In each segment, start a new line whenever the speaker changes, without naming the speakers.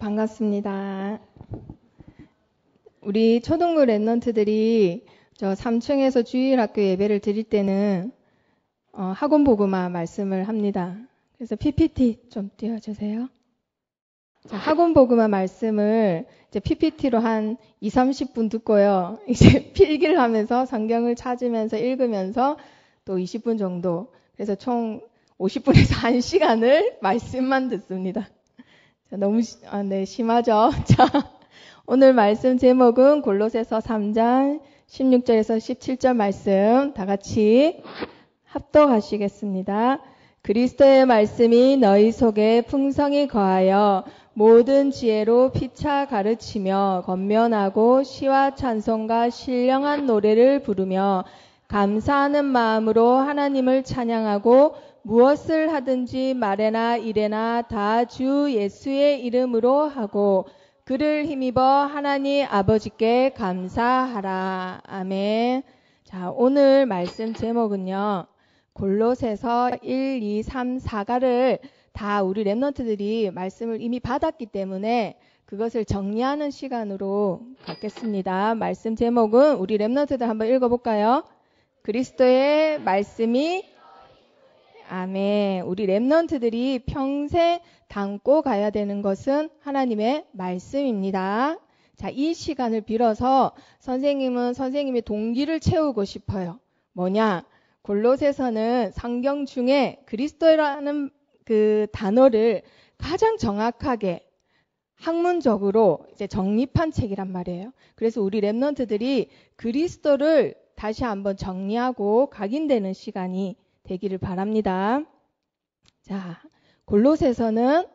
반갑습니다. 우리 초등부 랩런트들이 저 3층에서 주일학교 예배를 드릴 때는 학원 복음화 말씀을 합니다. 그래서 PPT 좀 띄워주세요. 자, 학원 복음화 말씀을 이제 PPT로 한 20-30분 듣고요. 이제 필기를 하면서 성경을 찾으면서 읽으면서 또 20분 정도. 그래서 총 50분에서 1시간을 말씀만 듣습니다. 자, 너무 심하죠? 자, 오늘 말씀 제목은 골로새서 3장 16절에서 17절 말씀 다 같이 합독하시겠습니다. 그리스도의 말씀이 너희 속에 풍성히 거하여 모든 지혜로 피차 가르치며 권면하고 시와 찬송과 신령한 노래를 부르며 감사하는 마음으로 하나님을 찬양하고 무엇을 하든지 말에나 일에나 다 주 예수의 이름으로 하고 그를 힘입어 하나님 아버지께 감사하라. 아멘. 자, 오늘 말씀 제목은요. 골로새서 1, 2, 3, 4가를 다 우리 랩런트들이 말씀을 이미 받았기 때문에 그것을 정리하는 시간으로 갖겠습니다. 말씀 제목은 우리 랩런트들 한번 읽어볼까요? 그리스도의 말씀이 아멘. 우리 랩런트들이 평생 담고 가야 되는 것은 하나님의 말씀입니다. 자, 이 시간을 빌어서 선생님은 선생님의 동기를 채우고 싶어요. 뭐냐? 골로새서는 성경 중에 그리스도라는 그 단어를 가장 정확하게 학문적으로 이제 정립한 책이란 말이에요. 그래서 우리 랩런트들이 그리스도를 다시 한번 정리하고 각인되는 시간이 되기를 바랍니다. 자, 골로새서는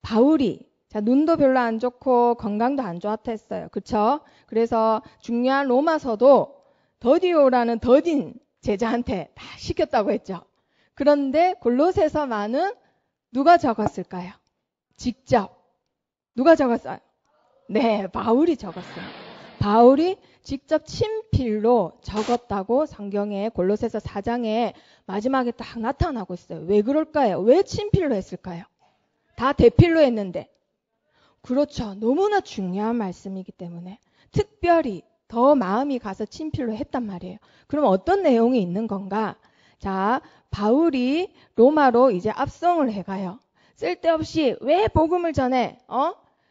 바울이 눈도 별로 안 좋고 건강도 안 좋았다 했어요. 그렇죠? 그래서 중요한 로마서도 더디오라는 더딘 제자한테 다 시켰다고 했죠. 그런데 골로새서만은 누가 적었을까요? 직접. 누가 적었어요? 네, 바울이 적었어요. 바울이 직접 친필로 적었다고 성경에 골로새서 4장에 마지막에 딱 나타나고 있어요. 왜 그럴까요? 왜 친필로 했을까요? 다 대필로 했는데. 그렇죠. 너무나 중요한 말씀이기 때문에 특별히 더 마음이 가서 친필로 했단 말이에요. 그럼 어떤 내용이 있는 건가? 자, 바울이 로마로 이제 압송을 해가요. 쓸데없이 왜 복음을 전해?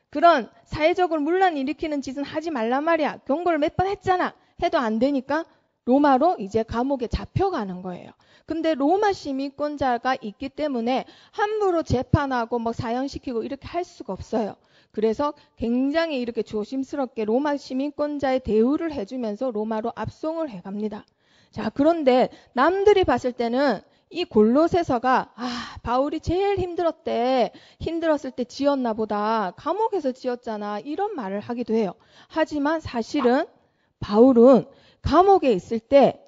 그런 사회적으로 문란 일으키는 짓은 하지 말란 말이야. 경고를 몇 번 했잖아. 해도 안 되니까 로마로 이제 감옥에 잡혀가는 거예요. 근데 로마 시민권자가 있기 때문에 함부로 재판하고 사형시키고 이렇게 할 수가 없어요. 그래서 굉장히 이렇게 조심스럽게 로마 시민권자의 대우를 해주면서 로마로 압송을 해갑니다. 자, 그런데 남들이 봤을 때는 이 골로새서가 바울이 제일 힘들었대. 힘들었을 때 지었나 보다. 감옥에서 지었잖아. 이런 말을 하기도 해요. 하지만 사실은 바울은 감옥에 있을 때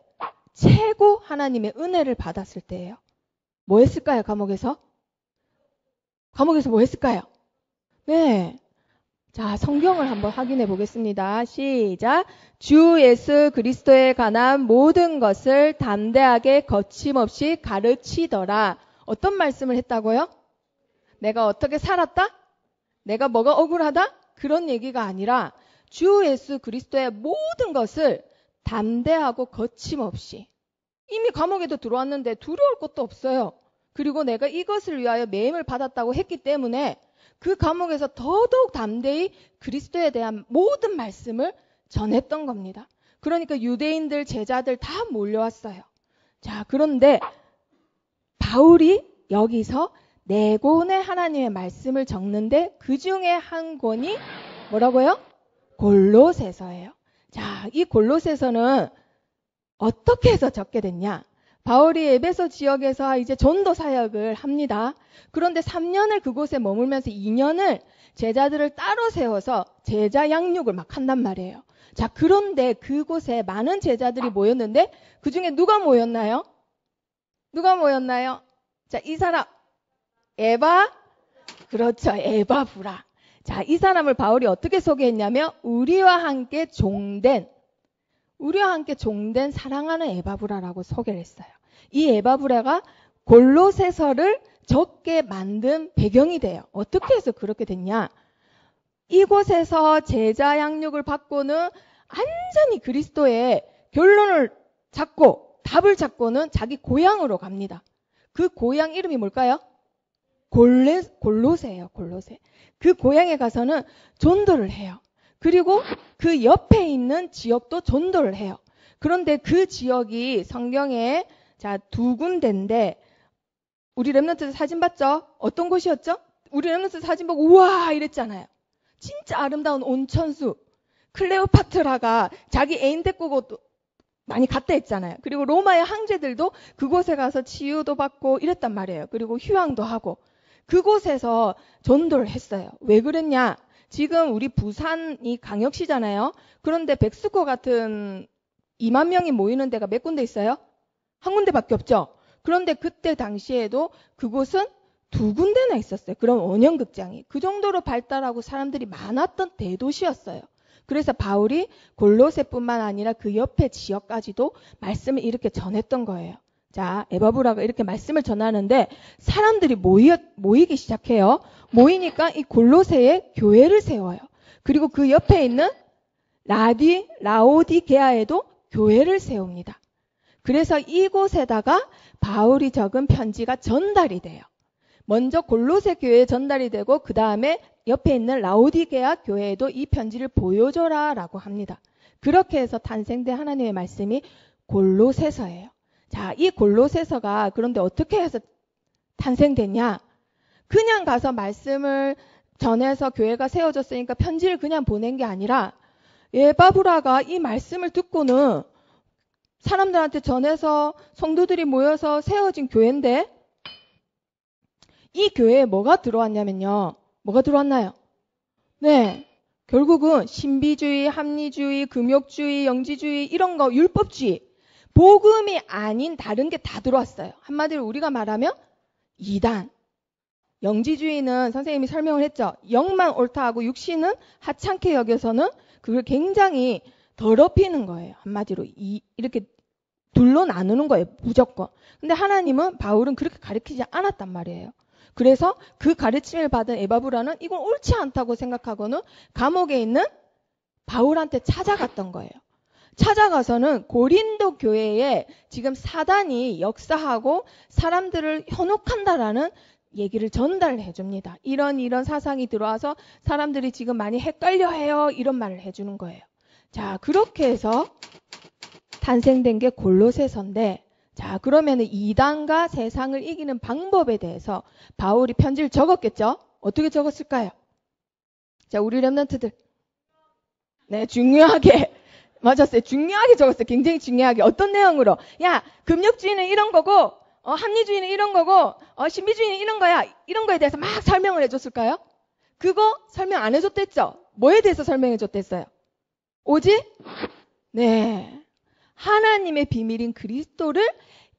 최고 하나님의 은혜를 받았을 때예요. 뭐 했을까요? 감옥에서 뭐 했을까요? 네. 자, 성경을 한번 확인해 보겠습니다. 시작. 주 예수 그리스도에 관한 모든 것을 담대하게 거침없이 가르치더라. 어떤 말씀을 했다고요? 내가 어떻게 살았다? 내가 뭐가 억울하다? 그런 얘기가 아니라 주 예수 그리스도의 모든 것을 담대하고 거침없이. 이미 감옥에도 들어왔는데 두려울 것도 없어요. 그리고 내가 이것을 위하여 매임을 받았다고 했기 때문에 그 감옥에서 더더욱 담대히 그리스도에 대한 모든 말씀을 전했던 겁니다. 그러니까 유대인들, 제자들 다 몰려왔어요. 자, 그런데 바울이 여기서 4권의 하나님의 말씀을 적는데 그 중에 한 권이 뭐라고요? 골로새서예요. 자, 이 골로새서는 어떻게 해서 적게 됐냐? 바울이 에베소 지역에서 이제 전도 사역을 합니다. 그런데 3년을 그곳에 머물면서 2년을 제자들을 따로 세워서 제자 양육을 막 한단 말이에요. 자, 그런데 그곳에 많은 제자들이 모였는데 그 중에 누가 모였나요? 누가 모였나요? 자, 이 사람 에바? 그렇죠. 에바브라. 자, 이 사람을 바울이 어떻게 소개했냐면 우리와 함께 종된 사랑하는 에바브라라고 소개를 했어요. 이 에바브라가 골로새서를 적게 만든 배경이 돼요. 어떻게 해서 그렇게 됐냐? 이곳에서 제자 양육을 받고는 완전히 그리스도의 결론을 잡고 답을 잡고는 자기 고향으로 갑니다. 그 고향 이름이 뭘까요? 골로새예요. 골로새. 그 고향에 가서는 전도를 해요. 그리고 그 옆에 있는 지역도 전도를 해요. 그런데 그 지역이 성경에 자, 2군데인데 우리 랩런트 사진 봤죠? 어떤 곳이었죠? 우리 랩런트 사진 보고 우와 이랬잖아요. 진짜 아름다운 온천수. 클레오파트라가 자기 애인 데리고 많이 갔다 했잖아요. 그리고 로마의 황제들도 그곳에 가서 치유도 받고 이랬단 말이에요. 그리고 휴양도 하고. 그곳에서 전도를 했어요. 왜 그랬냐? 지금 우리 부산이 광역시잖아요. 그런데 백스코 같은 2만 명이 모이는 데가 몇 군데 있어요? 한 군데밖에 없죠. 그런데 그때 당시에도 그곳은 2군데나 있었어요. 그런 원형극장이. 그 정도로 발달하고 사람들이 많았던 대도시였어요. 그래서 바울이 골로새뿐만 아니라 그 옆에 지역까지도 말씀을 이렇게 전했던 거예요. 자, 에바브라가 이렇게 말씀을 전하는데 사람들이 모이기 시작해요. 모이니까 이 골로새에 교회를 세워요. 그리고 그 옆에 있는 라오디게아에도 교회를 세웁니다. 그래서 이곳에다가 바울이 적은 편지가 전달이 돼요. 먼저 골로새 교회에 전달이 되고 그 다음에 옆에 있는 라오디게아 교회에도 이 편지를 보여줘라 라고 합니다. 그렇게 해서 탄생된 하나님의 말씀이 골로새서예요. 자, 이 골로새서가 그런데 어떻게 해서 탄생됐냐? 그냥 가서 말씀을 전해서 교회가 세워졌으니까 편지를 그냥 보낸 게 아니라 에바브라가 이 말씀을 듣고는 사람들한테 전해서 성도들이 모여서 세워진 교회인데 이 교회에 뭐가 들어왔냐면요. 뭐가 들어왔나요? 네. 결국은 신비주의, 합리주의, 금욕주의, 영지주의 이런 거 율법주의 복음이 아닌 다른 게 다 들어왔어요. 한마디로 우리가 말하면 이단. 영지주의는 선생님이 설명을 했죠. 영만 옳다 하고 육신은 하찮게 여겨서는 그걸 굉장히 더럽히는 거예요. 한마디로 이렇게 둘로 나누는 거예요. 무조건. 근데 하나님은 바울은 그렇게 가르치지 않았단 말이에요. 그래서 그 가르침을 받은 에바브라는 이건 옳지 않다고 생각하고는 감옥에 있는 바울한테 찾아갔던 거예요. 찾아가서는 고린도 교회에 지금 사단이 역사하고 사람들을 현혹한다라는 얘기를 전달해 줍니다. 이런 사상이 들어와서 사람들이 지금 많이 헷갈려해요. 이런 말을 해주는 거예요. 자, 그렇게 해서 탄생된 게 골로새서인데 자, 그러면 이단과 세상을 이기는 방법에 대해서 바울이 편지를 적었겠죠? 어떻게 적었을까요? 자, 우리 랩런트들. 네, 중요하게. 맞았어요. 중요하게 적었어요. 굉장히 중요하게. 어떤 내용으로? 야, 금욕주의는 이런 거고, 합리주의는 이런 거고, 신비주의는 이런 거야. 이런 거에 대해서 막 설명을 해줬을까요? 그거 설명 안 해줬댔죠? 뭐에 대해서 설명해줬댔어요? 오직? 네. 하나님의 비밀인 그리스도를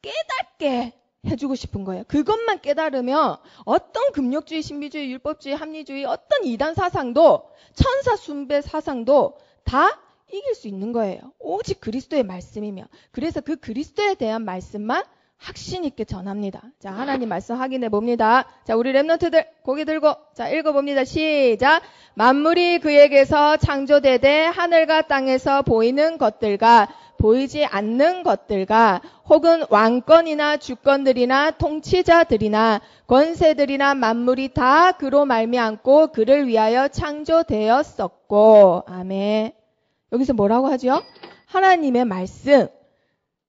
깨닫게 해주고 싶은 거예요. 그것만 깨달으면 어떤 금욕주의, 신비주의, 율법주의, 합리주의, 어떤 이단 사상도 천사 숭배 사상도 다 이길 수 있는 거예요. 오직 그리스도의 말씀이면. 그래서 그 그리스도에 대한 말씀만 확신 있게 전합니다. 자, 하나님 말씀 확인해 봅니다. 자, 우리 랩런트들 고개 들고 자, 읽어봅니다. 시작. 만물이 그에게서 창조되되 하늘과 땅에서 보이는 것들과 보이지 않는 것들과 혹은 왕권이나 주권들이나 통치자들이나 권세들이나 만물이 다 그로 말미암고 그를 위하여 창조되었었고. 아멘. 여기서 뭐라고 하죠? 하나님의 말씀,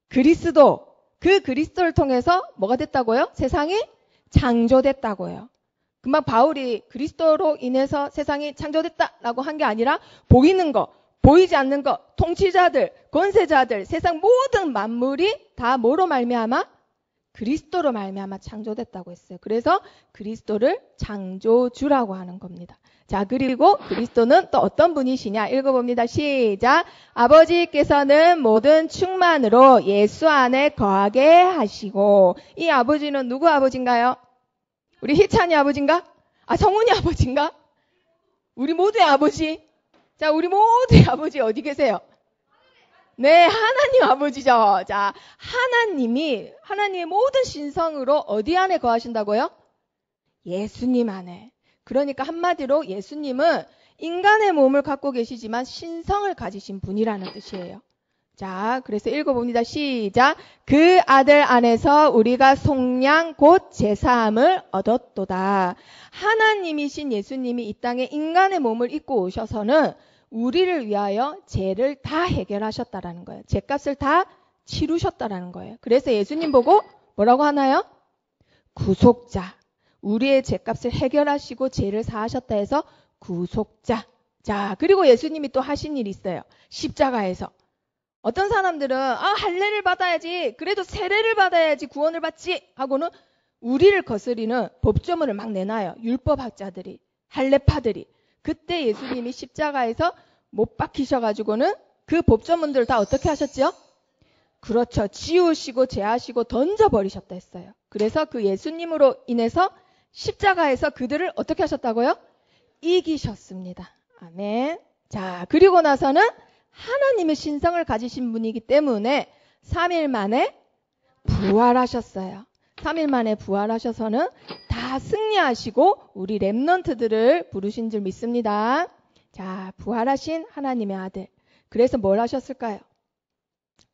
그리스도, 그 그리스도를 통해서 뭐가 됐다고요? 세상이 창조됐다고요. 금방 바울이 그리스도로 인해서 세상이 창조됐다라고 한 게 아니라 보이는 거, 보이지 않는 거, 통치자들, 권세자들, 세상 모든 만물이 다 뭐로 말미암아? 그리스도로 말미암아 창조됐다고 했어요. 그래서 그리스도를 창조주라고 하는 겁니다. 자, 그리고 그리스도는 또 어떤 분이시냐? 읽어봅니다. 시작. 아버지께서는 모든 충만으로 예수 안에 거하게 하시고. 이 아버지는 누구 아버지인가요? 우리 희찬이 아버지인가? 성훈이 아버지인가? 우리 모두의 아버지. 자, 우리 모두의 아버지 어디 계세요? 네, 하나님 아버지죠. 자, 하나님의 모든 신성으로 어디 안에 거하신다고요? 예수님 안에. 그러니까 한마디로 예수님은 인간의 몸을 갖고 계시지만 신성을 가지신 분이라는 뜻이에요. 자, 그래서 읽어봅니다. 시작. 그 아들 안에서 우리가 속량 곧 제사함을 얻었도다. 하나님이신 예수님이 이 땅에 인간의 몸을 입고 오셔서는 우리를 위하여 죄를 다 해결하셨다라는 거예요. 죄값을 다 치르셨다라는 거예요. 그래서 예수님 보고 뭐라고 하나요? 구속자. 우리의 죄값을 해결하시고 죄를 사하셨다 해서 구속자. 자, 그리고 예수님이 또 하신 일이 있어요. 십자가에서. 어떤 사람들은 할례를 받아야지, 그래도 세례를 받아야지 구원을 받지 하고는 우리를 거스리는 법조문을 막 내놔요. 율법학자들이, 할례파들이. 그때 예수님이 십자가에서 못 박히셔가지고는 그 법조문들을 다 어떻게 하셨죠? 그렇죠. 지우시고 제하시고 던져버리셨다 했어요. 그래서 그 예수님으로 인해서 십자가에서 그들을 어떻게 하셨다고요? 이기셨습니다. 아멘. 자, 그리고 나서는 하나님의 신성을 가지신 분이기 때문에 3일 만에 부활하셨어요. 3일 만에 부활하셔서는 다 승리하시고 우리 렘넌트들을 부르신 줄 믿습니다. 자, 부활하신 하나님의 아들. 그래서 뭘 하셨을까요?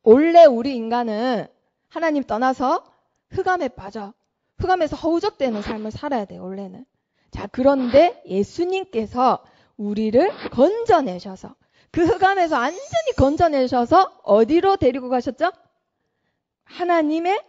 원래 우리 인간은 하나님 떠나서 흑암에 빠져. 흑암에서 허우적대는 삶을 살아야 돼요, 원래는. 자, 그런데 예수님께서 우리를 건져내셔서 그 흑암에서 완전히 건져내셔서 어디로 데리고 가셨죠? 하나님의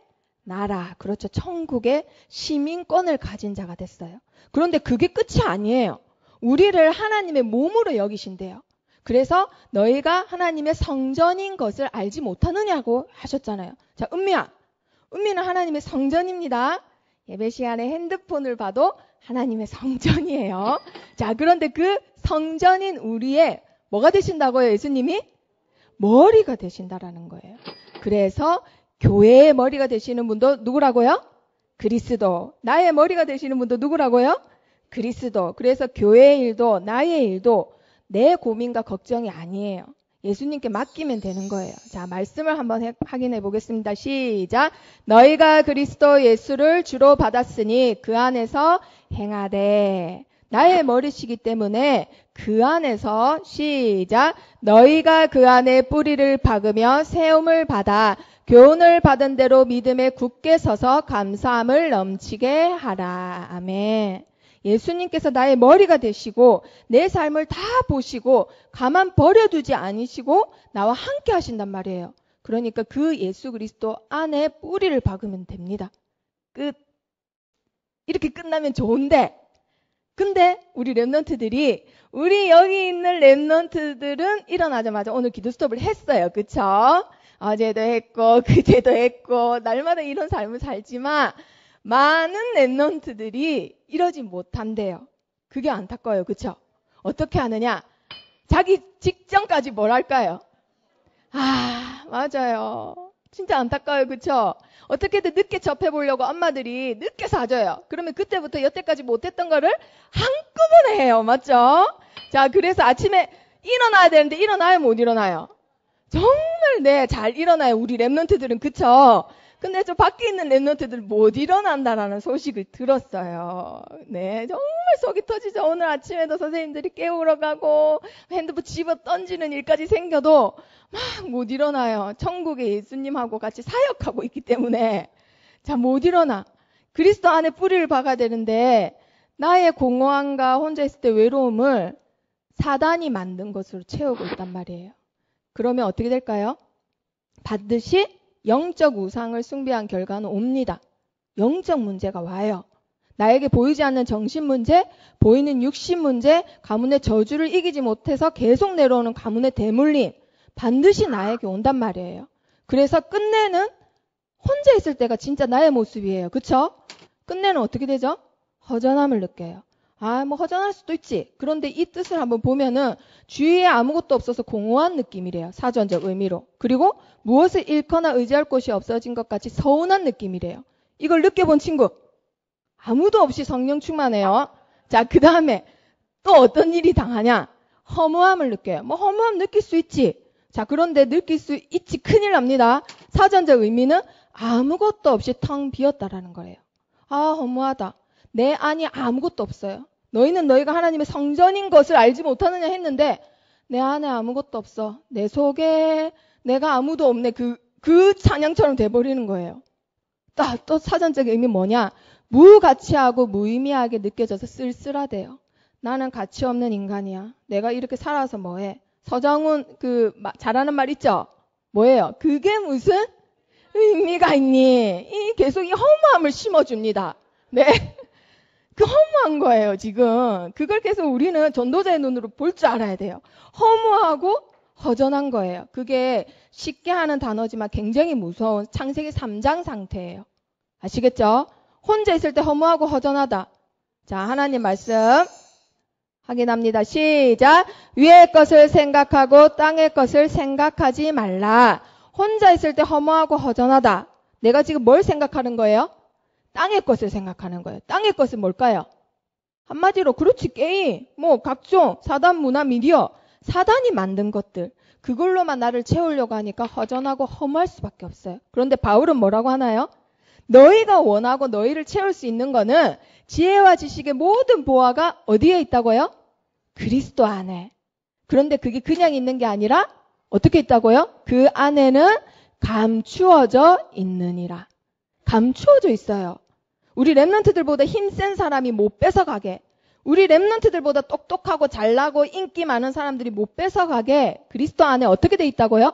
나라, 그렇죠. 천국의 시민권을 가진 자가 됐어요. 그런데 그게 끝이 아니에요. 우리를 하나님의 몸으로 여기신대요. 그래서 너희가 하나님의 성전인 것을 알지 못하느냐고 하셨잖아요. 자, 은미는 하나님의 성전입니다. 예배 시간에 핸드폰을 봐도 하나님의 성전이에요. 자, 그런데 그 성전인 우리의 뭐가 되신다고요? 예수님이? 머리가 되신다라는 거예요. 그래서 교회의 머리가 되시는 분도 누구라고요? 그리스도. 나의 머리가 되시는 분도 누구라고요? 그리스도. 그래서 교회의 일도 나의 일도 내 고민과 걱정이 아니에요. 예수님께 맡기면 되는 거예요. 자, 말씀을 한번 확인해 보겠습니다. 시작. 너희가 그리스도 예수를 주로 받았으니 그 안에서 행하되. 나의 머리시기 때문에 그 안에서 시작. 너희가 그 안에 뿌리를 박으며 세움을 받아 교훈을 받은 대로 믿음에 굳게 서서 감사함을 넘치게 하라. 아멘. 예수님께서 나의 머리가 되시고 내 삶을 다 보시고 가만 버려두지 않으시고 나와 함께 하신단 말이에요. 그러니까 그 예수 그리스도 안에 뿌리를 박으면 됩니다. 끝. 이렇게 끝나면 좋은데, 근데 우리 렘넌트들이, 우리 여기 있는 렘넌트들은 일어나자마자 오늘 기도 스톱을 했어요. 그쵸? 어제도 했고 그제도 했고 날마다 이런 삶을 살지만 많은 렘넌트들이 이러지 못한대요. 그게 안타까워요. 그쵸? 어떻게 하느냐? 자기 직전까지 뭘 할까요? 맞아요. 진짜 안타까워요. 그쵸? 어떻게든 늦게 접해보려고 엄마들이 늦게 사줘요. 그러면 그때부터 여태까지 못했던 거를 한꺼번에 해요. 맞죠? 자, 그래서 아침에 일어나야 되는데 일어나요? 못 일어나요? 정말 잘 일어나요. 우리 렘넌트들은. 그쵸? 근데 저 밖에 있는 렘넌트들 못 일어난다라는 소식을 들었어요. 네, 정말 속이 터지죠. 오늘 아침에도 선생님들이 깨우러 가고 핸드폰 집어 던지는 일까지 생겨도 막 못 일어나요. 천국에 예수님하고 같이 사역하고 있기 때문에. 자, 못 일어나. 그리스도 안에 뿌리를 박아야 되는데 나의 공허함과 혼자 있을 때 외로움을 사단이 만든 것으로 채우고 있단 말이에요. 그러면 어떻게 될까요? 반드시 영적 우상을 숭배한 결과는 옵니다. 영적 문제가 와요. 나에게 보이지 않는 정신 문제, 보이는 육신 문제, 가문의 저주를 이기지 못해서 계속 내려오는 가문의 대물림, 반드시 나에게 온단 말이에요. 그래서 끝내는 혼자 있을 때가 진짜 나의 모습이에요. 그쵸? 끝내는 어떻게 되죠? 허전함을 느껴요. 허전할 수도 있지. 그런데 이 뜻을 한번 보면은 주위에 아무것도 없어서 공허한 느낌이래요. 사전적 의미로. 그리고 무엇을 잃거나 의지할 곳이 없어진 것 같이 서운한 느낌이래요. 이걸 느껴본 친구. 아무도 없이 성령 충만해요. 자, 그 다음에 또 어떤 일이 당하냐? 허무함을 느껴요. 허무함 느낄 수 있지. 자, 그런데 느낄 수 있지. 큰일 납니다. 사전적 의미는 아무것도 없이 텅 비었다라는 거예요. 허무하다. 내 안이 아무것도 없어요. 너희는 너희가 하나님의 성전인 것을 알지 못하느냐 했는데 내 안에 아무것도 없어. 내 속에 내가 아무도 없네. 그 찬양처럼 돼버리는 거예요. 또 사전적 의미 뭐냐? 무가치하고 무의미하게 느껴져서 쓸쓸하대요. 나는 가치 없는 인간이야. 내가 이렇게 살아서 뭐해? 서정훈 잘하는 말 있죠? 뭐예요? 그게 무슨 의미가 있니? 계속 이 허무함을 심어줍니다. 네. 그 허무한 거예요, 지금. 그걸 계속 우리는 전도자의 눈으로 볼 줄 알아야 돼요. 허무하고 허전한 거예요. 그게 쉽게 하는 단어지만 굉장히 무서운 창세기 3장 상태예요. 아시겠죠? 혼자 있을 때 허무하고 허전하다. 자, 하나님 말씀 확인합니다. 시작. 위의 것을 생각하고 땅의 것을 생각하지 말라. 혼자 있을 때 허무하고 허전하다. 내가 지금 뭘 생각하는 거예요? 땅의 것을 생각하는 거예요. 땅의 것은 뭘까요? 한마디로 그렇지, 게임, 각종 사단, 문화, 미디어, 사단이 만든 것들, 그걸로만 나를 채우려고 하니까 허전하고 허무할 수밖에 없어요. 그런데 바울은 뭐라고 하나요? 너희가 원하고 너희를 채울 수 있는 거는 지혜와 지식의 모든 보화가 어디에 있다고요? 그리스도 안에. 그런데 그게 그냥 있는 게 아니라 어떻게 있다고요? 그 안에는 감추어져 있느니라. 감추어져 있어요. 우리 랩런트들보다 힘센 사람이 못 뺏어가게, 우리 랩런트들보다 똑똑하고 잘나고 인기 많은 사람들이 못 뺏어가게 그리스도 안에 어떻게 돼 있다고요?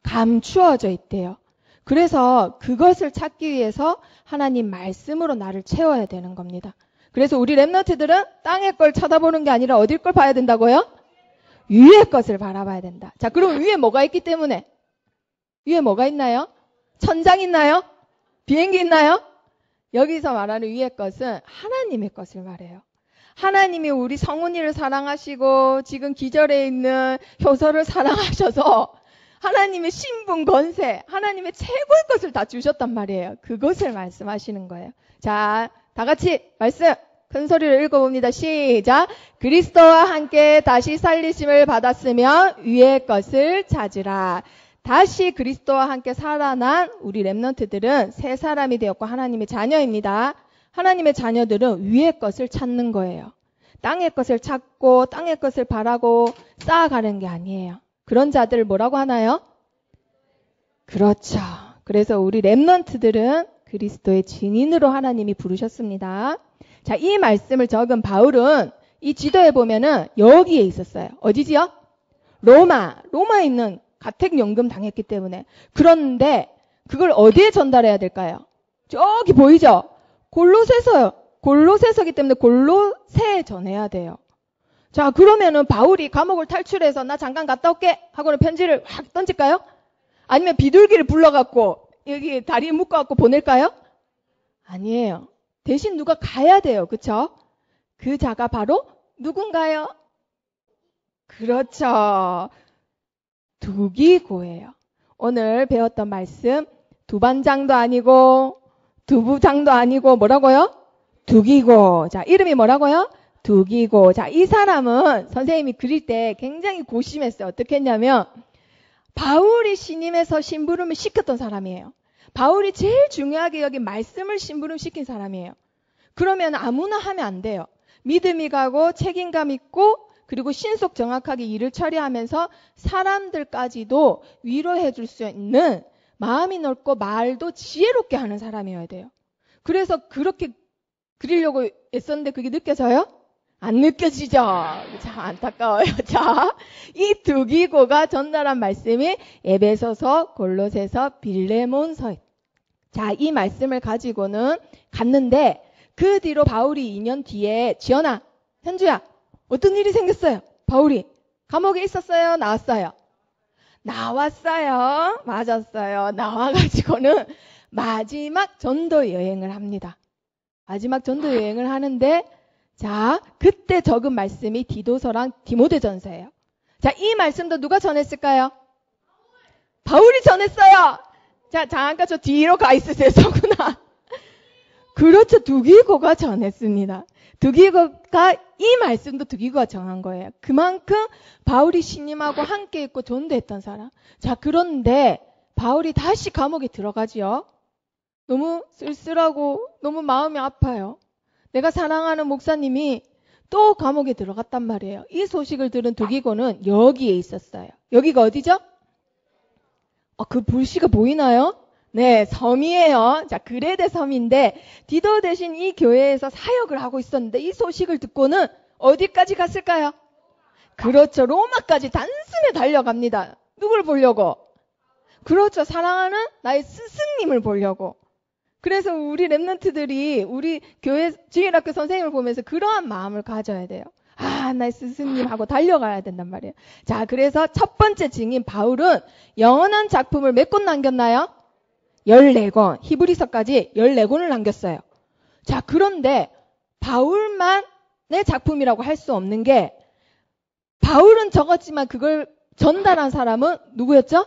감추어져 있대요. 그래서 그것을 찾기 위해서 하나님 말씀으로 나를 채워야 되는 겁니다. 그래서 우리 랩런트들은 땅의 걸 쳐다보는 게 아니라 어딜 걸 봐야 된다고요? 위의 것을 바라봐야 된다. 자, 그럼 위에 뭐가 있기 때문에? 위에 뭐가 있나요? 천장 있나요? 비행기 있나요? 여기서 말하는 위의 것은 하나님의 것을 말해요. 하나님이 우리 성훈이를 사랑하시고 지금 기절해 있는 효서를 사랑하셔서 하나님의 신분, 권세, 하나님의 최고의 것을 다 주셨단 말이에요. 그것을 말씀하시는 거예요. 자, 다 같이 말씀 큰 소리로 읽어봅니다. 시작. 그리스도와 함께 다시 살리심을 받았으면 위의 것을 찾으라. 다시 그리스도와 함께 살아난 우리 랩런트들은 새 사람이 되었고 하나님의 자녀입니다. 하나님의 자녀들은 위의 것을 찾는 거예요. 땅의 것을 찾고 땅의 것을 바라고 쌓아가는 게 아니에요. 그런 자들을 뭐라고 하나요? 그렇죠. 그래서 우리 랩런트들은 그리스도의 증인으로 하나님이 부르셨습니다. 자, 이 말씀을 적은 바울은 이 지도에 보면은 여기에 있었어요. 어디지요? 로마에 있는 가택연금 당했기 때문에. 그런데 그걸 어디에 전달해야 될까요? 저기 보이죠? 골로새서요. 골로새서기 때문에 골로새에 전해야 돼요. 자, 그러면은 바울이 감옥을 탈출해서 나 잠깐 갔다 올게 하고는 편지를 확 던질까요? 아니면 비둘기를 불러갖고 여기 다리에 묶어갖고 보낼까요? 아니에요. 대신 누가 가야 돼요. 그쵸? 그 자가 바로 누군가요? 그렇죠. 두기고예요. 오늘 배웠던 말씀 두반장도 아니고 두부장도 아니고 뭐라고요? 두기고. 자, 이름이 뭐라고요? 두기고. 자, 이 사람은 선생님이 그릴 때 굉장히 고심했어요. 어떻게 했냐면 바울이 신임해서 심부름을 시켰던 사람이에요. 바울이 제일 중요하게 여기 말씀을 심부름시킨 사람이에요. 그러면 아무나 하면 안 돼요. 믿음이 가고 책임감 있고 그리고 신속 정확하게 일을 처리하면서 사람들까지도 위로해 줄 수 있는 마음이 넓고 말도 지혜롭게 하는 사람이어야 돼요. 그래서 그렇게 그리려고 애썼는데 그게 느껴져요? 안 느껴지죠? 참 안타까워요. 자, 이 두기고가 전달한 말씀이 에베소서, 골로새서, 빌레몬서. 자, 이 말씀을 가지고는 갔는데 그 뒤로 바울이 2년 뒤에 지연아, 현주야, 어떤 일이 생겼어요? 바울이 감옥에 있었어요? 나왔어요? 나왔어요. 맞았어요. 나와가지고는 마지막 전도 여행을 합니다. 마지막 전도 여행을 하는데 자, 그때 적은 말씀이 디도서랑 디모데전서예요. 자, 이 말씀도 누가 전했을까요? 바울이 전했어요. 자, 잠깐 저 뒤로 가 있으세요, 서구나. 그렇죠. 두기고가 전했습니다. 두기고가 이 말씀도 두기고가 정한 거예요. 그만큼 바울이 신임하고 함께 있고 전도했던 사람. 자, 그런데 바울이 다시 감옥에 들어가지요. 너무 쓸쓸하고 너무 마음이 아파요. 내가 사랑하는 목사님이 또 감옥에 들어갔단 말이에요. 이 소식을 들은 두기고는 여기에 있었어요. 여기가 어디죠? 그 불씨가 보이나요? 네, 섬이에요. 자, 그레데 섬인데 디도 대신 이 교회에서 사역을 하고 있었는데 이 소식을 듣고는 어디까지 갔을까요? 그렇죠. 로마까지 단숨에 달려갑니다. 누굴 보려고? 그렇죠. 사랑하는 나의 스승님을 보려고. 그래서 우리 랩런트들이 우리 교회 주일학교 선생님을 보면서 그러한 마음을 가져야 돼요. 나의 스승님하고 달려가야 된단 말이에요. 자, 그래서 첫 번째 증인 바울은 영원한 작품을 몇 권 남겼나요? 14권. 히브리서까지 14권을 남겼어요. 자, 그런데 바울만의 작품이라고 할 수 없는 게 바울은 적었지만 그걸 전달한 사람은 누구였죠?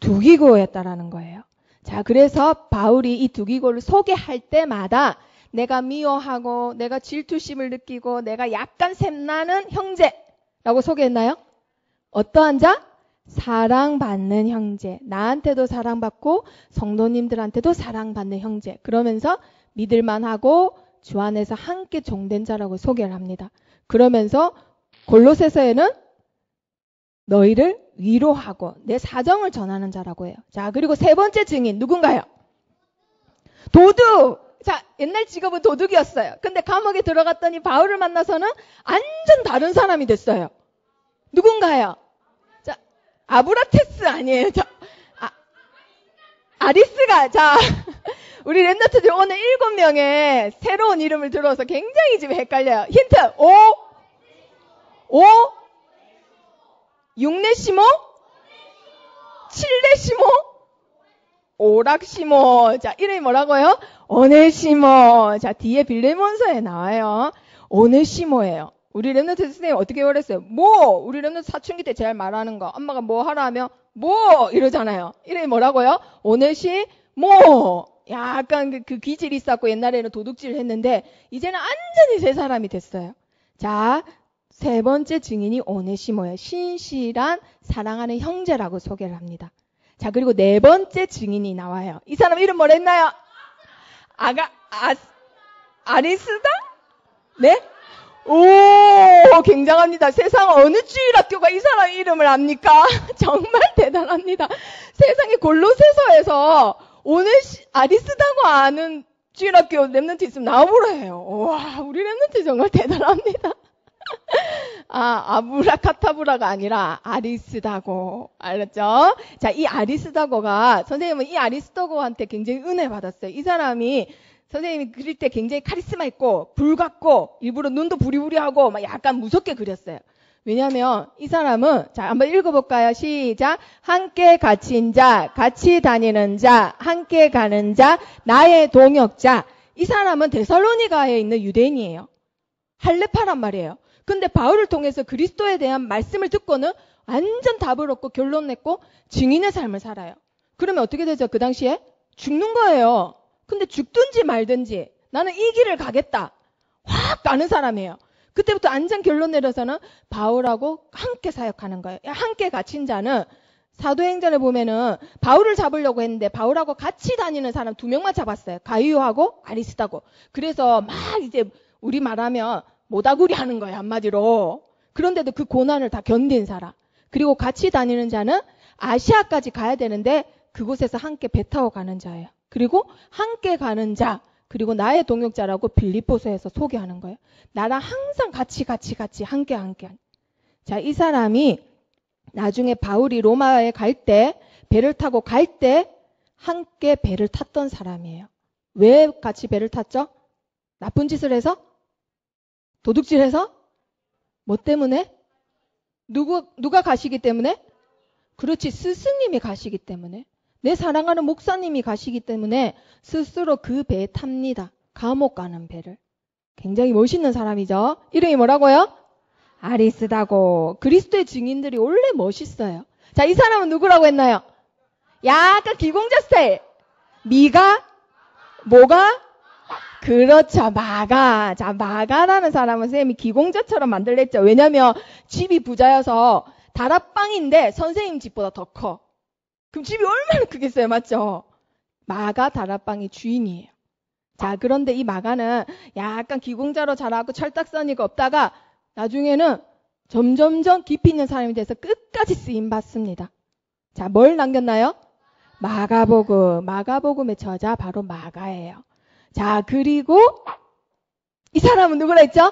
두기고였다라는 거예요. 자, 그래서 바울이 이 두기고를 소개할 때마다 내가 미워하고 내가 질투심을 느끼고 내가 약간 샘나는 형제라고 소개했나요? 어떠한 자? 사랑받는 형제. 나한테도 사랑받고 성도님들한테도 사랑받는 형제. 그러면서 믿을만하고 주 안에서 함께 종된 자라고 소개를 합니다. 그러면서 골로새서에는 너희를 위로하고 내 사정을 전하는 자라고 해요. 자, 그리고 세 번째 증인 누군가요? 도둑! 자, 옛날 직업은 도둑이었어요. 근데 감옥에 들어갔더니 바울을 만나서는 완전 다른 사람이 됐어요. 누군가요? 자, 아브라테스 아니에요. 아리스가, 자, 우리 랩런트들 오늘 7명의 새로운 이름을 들어서 굉장히 지금 헷갈려요. 힌트! 5? 6네시모? 7네시모? 오락시모. 자, 이름이 뭐라고요? 오네시모. 자, 뒤에 빌레몬서에 나와요. 오네시모예요. 우리 랩런트 선생님 어떻게 말했어요? 우리 랩런트 사춘기 때 제일 말하는 거. 엄마가 뭐 하라 하면 이러잖아요. 이름이 뭐라고요? 오네시모. 약간 그 기질이 있었고 옛날에는 도둑질을 했는데 이제는 완전히 새 사람이 됐어요. 자, 세 번째 증인이 오네시모예요. 신실한 사랑하는 형제라고 소개를 합니다. 자, 그리고 네 번째 증인이 나와요. 이 사람 이름 뭐랬나요? 아리스다? 네? 오, 굉장합니다. 세상 어느 주일학교가 이 사람 이름을 압니까? 정말 대단합니다. 세상에 골로새서에서 아리스다고 아는 주일학교 랩런트 있으면 나와보라 해요. 와, 우리 랩런트 정말 대단합니다. 아브라카타브라가 아니라 아리스다고. 알았죠? 자, 이 아리스다고가, 선생님은 이 아리스다고한테 굉장히 은혜 받았어요. 이 사람이 선생님이 그릴 때 굉장히 카리스마 있고, 불 같고, 일부러 눈도 부리부리하고, 막 약간 무섭게 그렸어요. 왜냐면, 이 사람은, 자, 한번 읽어볼까요? 시작. 함께 갇힌 자, 같이 다니는 자, 함께 가는 자, 나의 동역자. 이 사람은 데살로니가에 있는 유대인이에요. 할레파란 말이에요. 근데 바울을 통해서 그리스도에 대한 말씀을 듣고는 완전 답을 얻고 결론 냈고 증인의 삶을 살아요. 그러면 어떻게 되죠? 그 당시에? 죽는 거예요. 근데 죽든지 말든지 나는 이 길을 가겠다. 확 가는 사람이에요. 그때부터 안전 결론 내려서는 바울하고 함께 사역하는 거예요. 함께 갇힌 자는 사도행전에 보면은 바울을 잡으려고 했는데 바울하고 같이 다니는 사람 2명만 잡았어요. 가이오하고 아리스다고. 그래서 막 이제 우리 말하면 모다구리 하는 거예요, 한마디로. 그런데도 그 고난을 다 견딘 사람. 그리고 같이 다니는 자는 아시아까지 가야 되는데 그곳에서 함께 배 타고 가는 자예요. 그리고 함께 가는 자, 그리고 나의 동역자라고 빌립보서에서 소개하는 거예요. 나랑 항상 같이 함께. 자, 이 사람이 나중에 바울이 로마에 갈 때, 배를 타고 갈 때 함께 배를 탔던 사람이에요. 왜 같이 배를 탔죠? 나쁜 짓을 해서? 도둑질해서? 뭐 때문에? 누가 가시기 때문에? 그렇지, 스승님이 가시기 때문에. 내 사랑하는 목사님이 가시기 때문에 스스로 그 배에 탑니다. 감옥 가는 배를. 굉장히 멋있는 사람이죠. 이름이 뭐라고요? 아리스다고. 그리스도의 증인들이 원래 멋있어요. 자, 이 사람은 누구라고 했나요? 약간 기공자 스타일. 뭐가? 그렇죠. 마가. 자, 마가라는 사람은 선생님이 기공자처럼 만들랬죠. 왜냐면 집이 부자여서 다락방인데 선생님 집보다 더 커. 그럼 집이 얼마나 크겠어요. 맞죠? 마가 다락방의 주인이에요. 자, 그런데 이 마가는 약간 기공자로 자라고 철딱서니가 없다가 나중에는 점점점 깊이 있는 사람이 돼서 끝까지 쓰임 받습니다. 자, 뭘 남겼나요? 마가복음. 마가복음의 저자 바로 마가예요. 자, 그리고 이 사람은 누구라 했죠?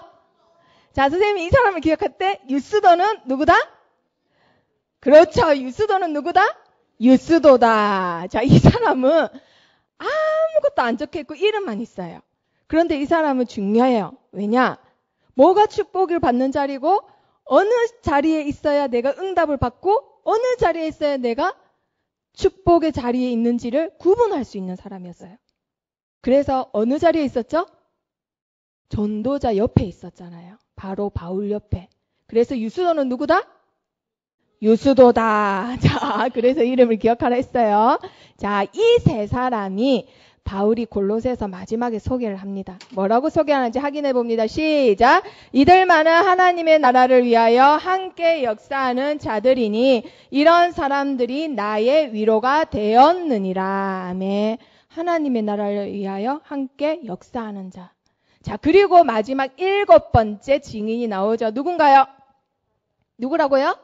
자, 선생님이 이 사람을 기억할 때 유스도는 누구다? 그렇죠. 유스도는 누구다? 유스도다. 자, 이 사람은 아무것도 안 적혀있고 이름만 있어요. 그런데 이 사람은 중요해요. 왜냐? 뭐가 축복을 받는 자리고 어느 자리에 있어야 내가 응답을 받고 어느 자리에 있어야 내가 축복의 자리에 있는지를 구분할 수 있는 사람이었어요. 그래서 어느 자리에 있었죠? 전도자 옆에 있었잖아요. 바로 바울 옆에. 그래서 유스도는 누구다? 유스도다. 자, 그래서 이름을 기억하라 했어요. 자, 이 세 사람이 바울이 골로새서 마지막에 소개를 합니다. 뭐라고 소개하는지 확인해 봅니다. 시작. 이들만은 하나님의 나라를 위하여 함께 역사하는 자들이니 이런 사람들이 나의 위로가 되었느니라. 아멘. 하나님의 나라를 위하여 함께 역사하는 자. 자, 그리고 마지막 7번째 증인이 나오죠. 누군가요? 누구라고요?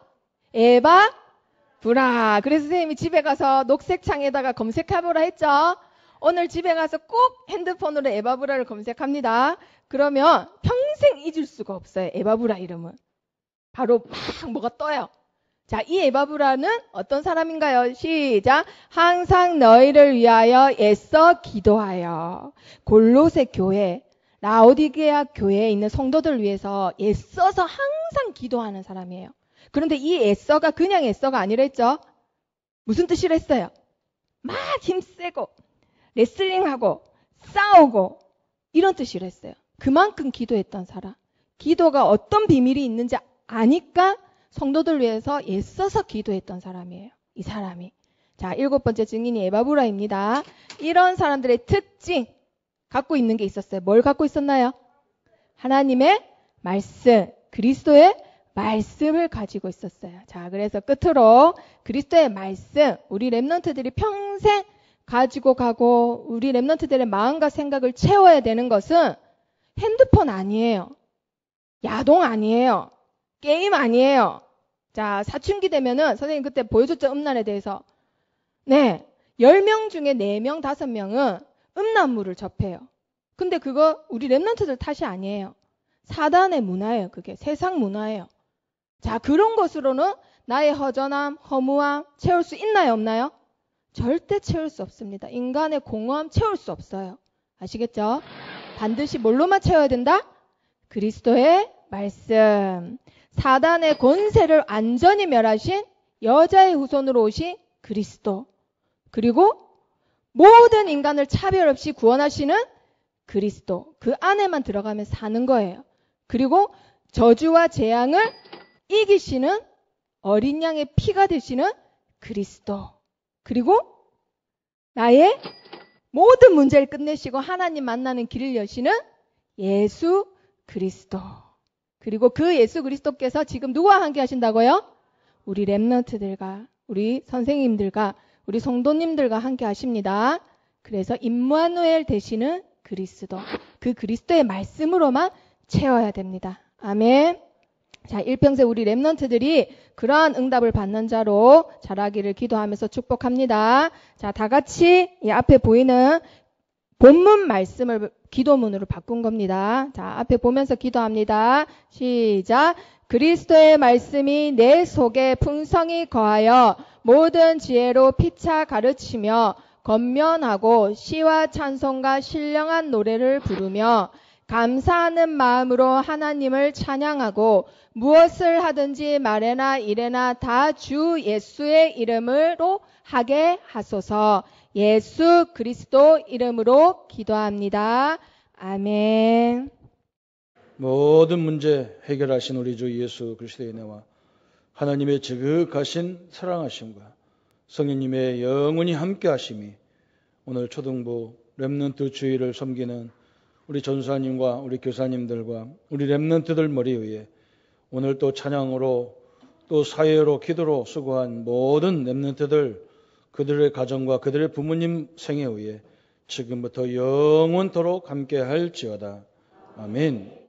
에바 브라. 그래서 선생님이 집에 가서 녹색 창에다가 검색해보라 했죠. 오늘 집에 가서 꼭 핸드폰으로 에바브라를 검색합니다. 그러면 평생 잊을 수가 없어요. 에바브라 이름은. 바로 막 뭐가 떠요. 자, 이 에바브라는 어떤 사람인가요? 시작. 항상 너희를 위하여 애써 기도하여. 골로새 교회, 라오디게아 교회에 있는 성도들 위해서 애써서 항상 기도하는 사람이에요. 그런데 이 애써가 그냥 애써가 아니랬죠. 무슨 뜻이라 했어요? 막 힘세고 레슬링하고 싸우고 이런 뜻이라 했어요. 그만큼 기도했던 사람. 기도가 어떤 비밀이 있는지 아니까 성도들 위해서 애써서 기도했던 사람이에요. 이 사람이. 자, 7번째 증인이 에바브라입니다. 이런 사람들의 특징 갖고 있는 게 있었어요. 뭘 갖고 있었나요? 하나님의 말씀, 그리스도의 말씀을 가지고 있었어요. 자, 그래서 끝으로 그리스도의 말씀, 우리 렘넌트들이 평생 가지고 가고 우리 렘넌트들의 마음과 생각을 채워야 되는 것은 핸드폰 아니에요. 야동 아니에요. 게임 아니에요. 자, 사춘기 되면은 선생님 그때 보여줬죠. 음란에 대해서. 네, 10명 중에 4명, 5명은 음란물을 접해요. 근데 그거 우리 렘넌트들 탓이 아니에요. 사단의 문화예요. 그게 세상 문화예요. 자, 그런 것으로는 나의 허전함, 허무함 채울 수 있나요? 없나요? 절대 채울 수 없습니다. 인간의 공허함 채울 수 없어요. 아시겠죠? 반드시 뭘로만 채워야 된다? 그리스도의 말씀. 사단의 권세를 완전히 멸하신 여자의 후손으로 오신 그리스도. 그리고 모든 인간을 차별 없이 구원하시는 그리스도. 그 안에만 들어가면 사는 거예요. 그리고 저주와 재앙을 이기시는 어린 양의 피가 되시는 그리스도. 그리고 나의 모든 문제를 끝내시고 하나님 만나는 길을 여시는 예수 그리스도. 그리고 그 예수 그리스도께서 지금 누구와 함께 하신다고요? 우리 렘넌트들과 우리 선생님들과 우리 성도님들과 함께 하십니다. 그래서 임마누엘 되시는 그리스도. 그 그리스도의 말씀으로만 채워야 됩니다. 아멘. 자, 일평생 우리 렘넌트들이 그러한 응답을 받는 자로 자라기를 기도하면서 축복합니다. 자, 다 같이 이 앞에 보이는 본문 말씀을 기도문으로 바꾼 겁니다. 자, 앞에 보면서 기도합니다. 시작. 그리스도의 말씀이 내 속에 풍성히 거하여 모든 지혜로 피차 가르치며 권면하고 시와 찬송과 신령한 노래를 부르며 감사하는 마음으로 하나님을 찬양하고 무엇을 하든지 말에나 이래나 다 주 예수의 이름으로 하게 하소서. 예수 그리스도 이름으로 기도합니다. 아멘.
모든 문제 해결하신 우리 주 예수 그리스도의 은혜와 하나님의 지극하신 사랑하심과 성령님의 영원히 함께 하심이 오늘 초등부 렘넌트 주일을 섬기는 우리 전사님과 우리 교사님들과 우리 렘넌트들 머리 위에 오늘 또 찬양으로 또 사회로 기도로 수고한 모든 렘넌트들 그들의 가정과 그들의 부모님 생애 위에 지금부터 영원토록 함께 할지어다. 아멘.